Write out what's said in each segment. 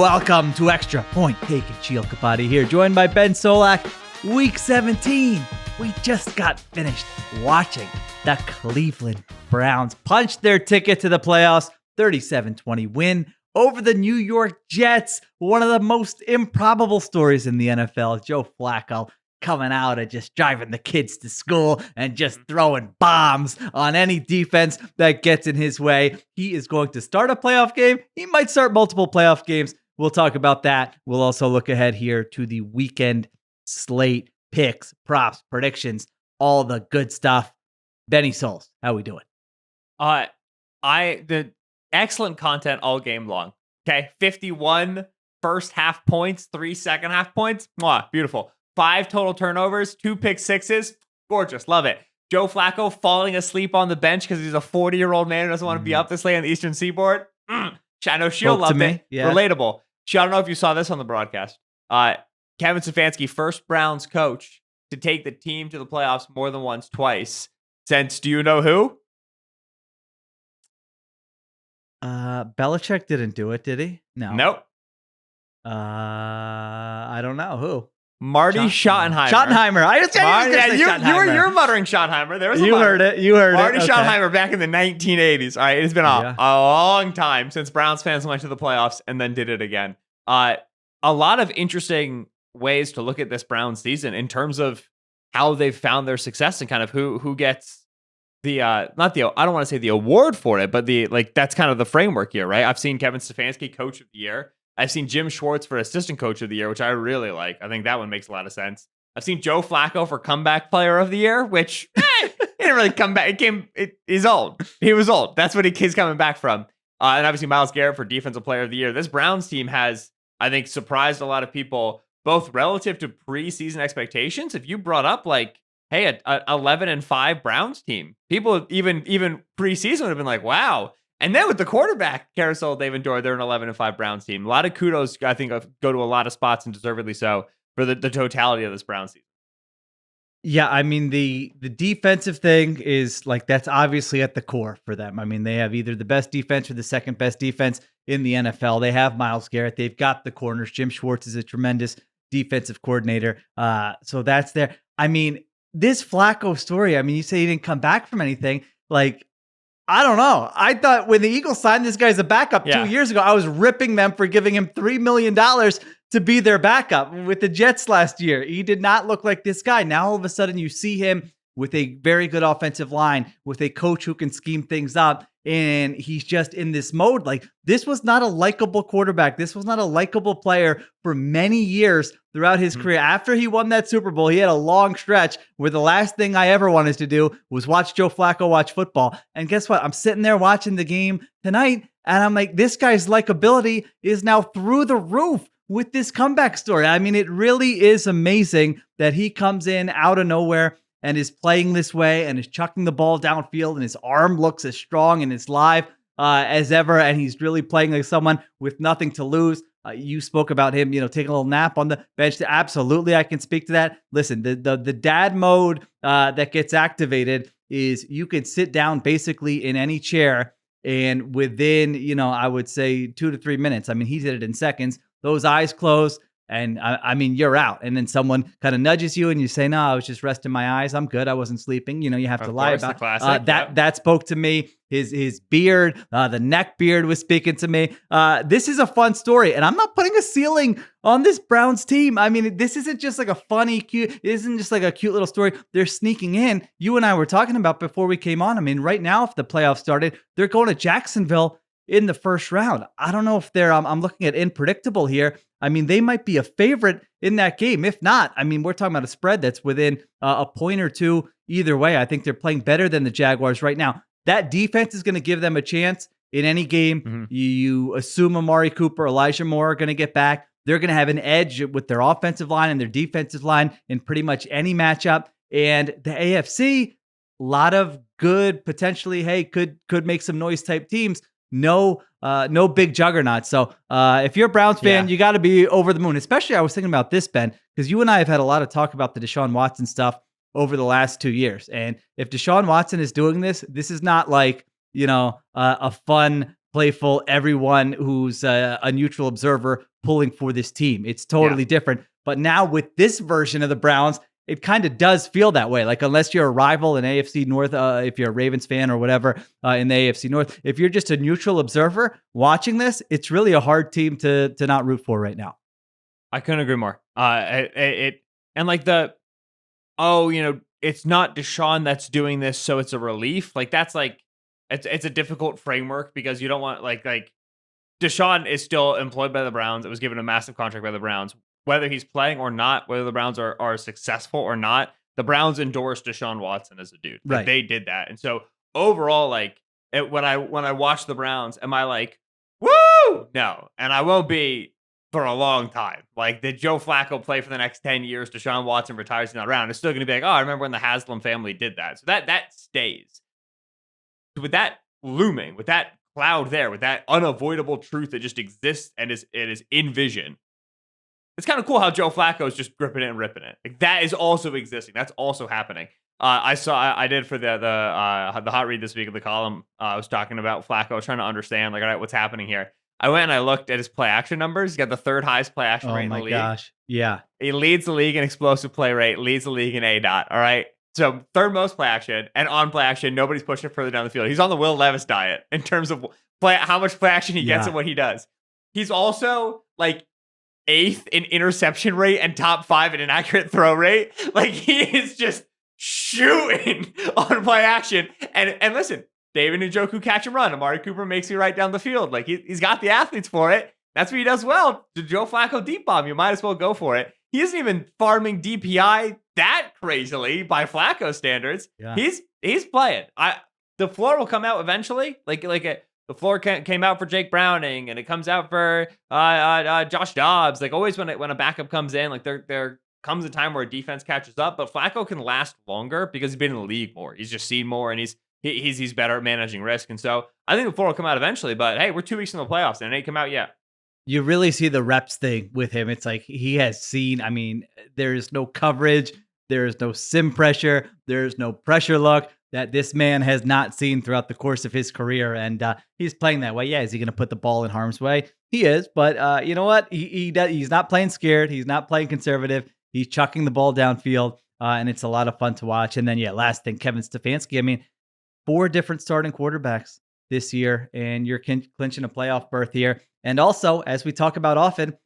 Welcome to Extra Point Taken. Sheil Kapati here, joined by Ben Solak. Week 17. We just got finished watching the Cleveland Browns punch their ticket to the playoffs. 37-20 win over the New York Jets. One of the most improbable stories in the NFL. Joe Flacco coming out and just driving the kids to school and just throwing bombs on any defense that gets in his way. He is going to start a playoff game. He might start multiple playoff games. We'll talk about that. We'll also look ahead here to the weekend slate, picks, props, predictions, all the good stuff. Benny Souls, how we doing? The excellent content all game long. Okay, 51 first half points, 3 second half points. Mwah, beautiful. 5 total turnovers, 2 pick sixes. Gorgeous. Love it. Joe Flacco falling asleep on the bench because he's a 40-year-old man who doesn't want to be up this late on the Eastern Seaboard. I know Sheil loved it. Yeah. Relatable. Sheil, I don't know if you saw this on the broadcast. Kevin Stefanski, first Browns coach to take the team to the playoffs more than once, twice. Since, do you know who? Belichick didn't do it, did he? No. Nope. I don't know who. Marty Schottenheimer. Schottenheimer. You're muttering Schottenheimer. There was you heard it. You heard Marty it. Marty Schottenheimer back in the 1980s. All right, it's been a long time since Browns fans went to the playoffs and then did it again. A lot of interesting ways to look at this Browns season in terms of how they've found their success and kind of who gets the I don't want to say the award for it, but that's kind of the framework here, right? I've seen Kevin Stefanski coach of the year. I've seen Jim Schwartz for assistant coach of the year, which I really like. I think that one makes a lot of sense. I've seen Joe Flacco for comeback player of the year, which he didn't really come back. He's old. He was old. That's what he's coming back from. And obviously Myles Garrett for defensive player of the year. This Browns team has, I think, surprised a lot of people, both relative to preseason expectations. If you brought up hey, a 11-5 Browns team, people even preseason would have been like, wow. And then with the quarterback carousel they've endured, they're an 11-5 Browns team. A lot of kudos, I think, go to a lot of spots, and deservedly so, for the totality of this Browns season. Yeah, I mean, the defensive thing is that's obviously at the core for them. I mean, they have either the best defense or the second best defense in the NFL. They have Myles Garrett. They've got the corners. Jim Schwartz is a tremendous defensive coordinator. So that's there. I mean, this Flacco story, I mean, you say he didn't come back from anything. I don't know. I thought when the Eagles signed this guy as a backup 2 years ago, I was ripping them for giving him $3 million to be their backup with the Jets last year. He did not look like this guy. Now, all of a sudden, you see him with a very good offensive line, with a coach who can scheme things up, and he's just in this mode. This was not a likable quarterback. This was not a likable player for many years throughout his career. After he won that Super Bowl, he had a long stretch where the last thing I ever wanted to do was watch Joe Flacco watch football. And guess what? I'm sitting there watching the game tonight, and I'm like, this guy's likability is now through the roof with this comeback story. I mean, it really is amazing that he comes in out of nowhere and is playing this way and is chucking the ball downfield, and his arm looks as strong and as live as ever. And he's really playing like someone with nothing to lose. You spoke about him, taking a little nap on the bench. Absolutely, I can speak to that. Listen, the dad mode that gets activated is you can sit down basically in any chair, and within, I would say 2 to 3 minutes. I mean, he did it in seconds. Those eyes close, and I mean, you're out. And then someone kind of nudges you, and you say, "No, I was just resting my eyes. I'm good. I wasn't sleeping." You have to lie about that. That spoke to me. His beard, the neck beard was speaking to me. This is a fun story, and I'm not putting a ceiling on this Browns team. I mean, this isn't just like a funny, cute. It isn't just like a cute little story. They're sneaking in. You and I were talking about before we came on. I mean, right now, if the playoffs started, they're going to Jacksonville in the first round. I don't know if they're, I'm looking at unpredictable here. I mean, they might be a favorite in that game. If not, I mean, we're talking about a spread that's within a point or two either way. I think they're playing better than the Jaguars right now. That defense is going to give them a chance in any game. Mm-hmm. You assume Amari Cooper, Elijah Moore are going to get back. They're going to have an edge with their offensive line and their defensive line in pretty much any matchup. And the AFC, a lot of good, potentially, could make some noise type teams. No big juggernaut. So if you're a Browns fan, you got to be over the moon. Especially, I was thinking about this, Ben, because you and I have had a lot of talk about the Deshaun Watson stuff over the last 2 years. And if Deshaun Watson is doing this, this is not like, a fun playful, everyone who's a neutral observer pulling for this team. It's totally different. But now with this version of the Browns, it kind of does feel that way. Like, unless you're a rival in AFC North, if you're a Ravens fan or whatever in the AFC North, if you're just a neutral observer watching this, it's really a hard team to not root for right now. I couldn't agree more. And like it's not Deshaun that's doing this, so it's a relief. Like, that's like, it's a difficult framework because you don't want like Deshaun is still employed by the Browns. It was given a massive contract by the Browns. Whether he's playing or not, whether the Browns are successful or not, the Browns endorsed Deshaun Watson as a dude. Like, they did that. And so overall, like, when I watch the Browns, am I like, woo? No. And I won't be for a long time. Like, did Joe Flacco play for the next 10 years? Deshaun Watson retires, he's not around. It's still going to be like, oh, I remember when the Haslam family did that. So that stays. With that looming, with that cloud there, with that unavoidable truth that just exists and it is in vision, it's kind of cool how Joe Flacco is just gripping it and ripping it. Like, that is also existing. That's also happening. I did for the hot read this week of the column. I was talking about Flacco. I was trying to understand, like, all right, what's happening here. I went and I looked at his play action numbers. He's got the third highest play action rate in the league. Oh my gosh. Yeah. He leads the league in explosive play rate, leads the league in ADOT. All right. So third most play action, and on play action, nobody's pushing further down the field. He's on the Will Levis diet in terms of how much play action he gets and what he does. He's also like 8th in interception rate and top 5 in inaccurate throw rate. Like, he is just shooting on play action. And listen, David Njoku catch and run. Amari Cooper makes you right down the field. Like, he's got the athletes for it. That's what he does well. To Joe Flacco deep bomb, you might as well go for it. He isn't even farming DPI that crazily by Flacco standards. Yeah. He's playing. The floor will come out eventually. The floor came out for Jake Browning, and it comes out for Josh Dobbs. Like, always when a backup comes in, like, there comes a time where a defense catches up. But Flacco can last longer because he's been in the league more. He's just seen more, and he's better at managing risk. And so I think the floor will come out eventually. But hey, we're 2 weeks in the playoffs, and it ain't come out yet. You really see the reps thing with him. It's like he has seen, I mean, there's no coverage, there's no sim pressure, there's no pressure look that this man has not seen throughout the course of his career. And he's playing that way. Yeah, is he going to put the ball in harm's way? He is. But you know what? He's not playing scared. He's not playing conservative. He's chucking the ball downfield. And it's a lot of fun to watch. And then, last thing, Kevin Stefanski. I mean, 4 different starting quarterbacks this year, and you're clinching a playoff berth here. And also, as we talk about often,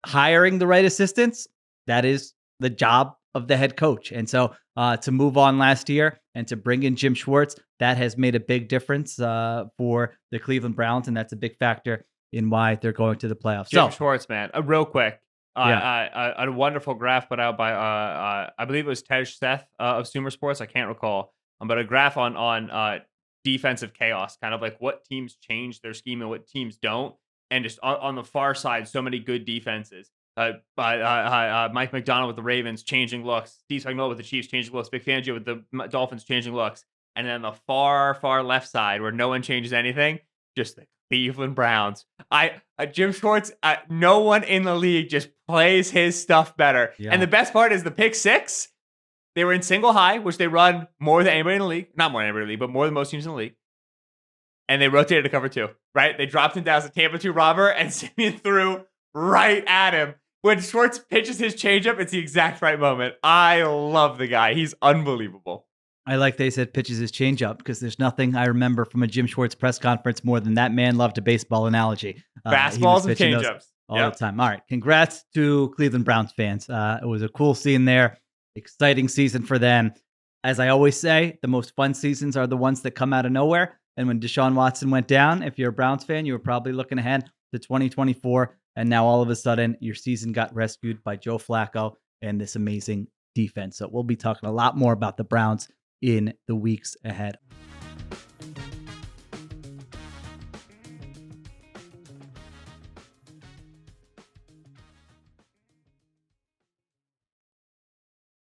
hiring the right assistants, that is the job of the head coach. And so to move on last year and to bring in Jim Schwartz, that has made a big difference for the Cleveland Browns. And that's a big factor in why they're going to the playoffs. Jim Schwartz, man, real quick. A wonderful graph put out by, I believe it was Tej Seth of Sumer Sports. I can't recall. But a graph on defensive chaos, kind of like what teams change their scheme and what teams don't. And just on the far side, so many good defenses. Mike McDonald with the Ravens changing looks. Steve Spagnuolo with the Chiefs changing looks. Vic Fangio with the Dolphins changing looks. And then the far left side where no one changes anything, just the Cleveland Browns. Jim Schwartz, no one in the league just plays his stuff better. Yeah. And the best part is the pick 6. They were in single high, which they run more than anybody in the league. Not more than anybody in the league, but more than most teams in the league. And they rotated to cover 2, right? They dropped him down as a Tampa 2 robber, and Simeon threw right at him. When Schwartz pitches his changeup, it's the exact right moment. I love the guy. He's unbelievable. I like they said pitches his changeup because there's nothing I remember from a Jim Schwartz press conference more than that man loved a baseball analogy. Fastballs and changeups. All the time. All right. Congrats to Cleveland Browns fans. It was a cool scene there. Exciting season for them. As I always say, the most fun seasons are the ones that come out of nowhere. And when Deshaun Watson went down, if you're a Browns fan, you were probably looking ahead to 2024. And now all of a sudden, your season got rescued by Joe Flacco and this amazing defense. So we'll be talking a lot more about the Browns in the weeks ahead.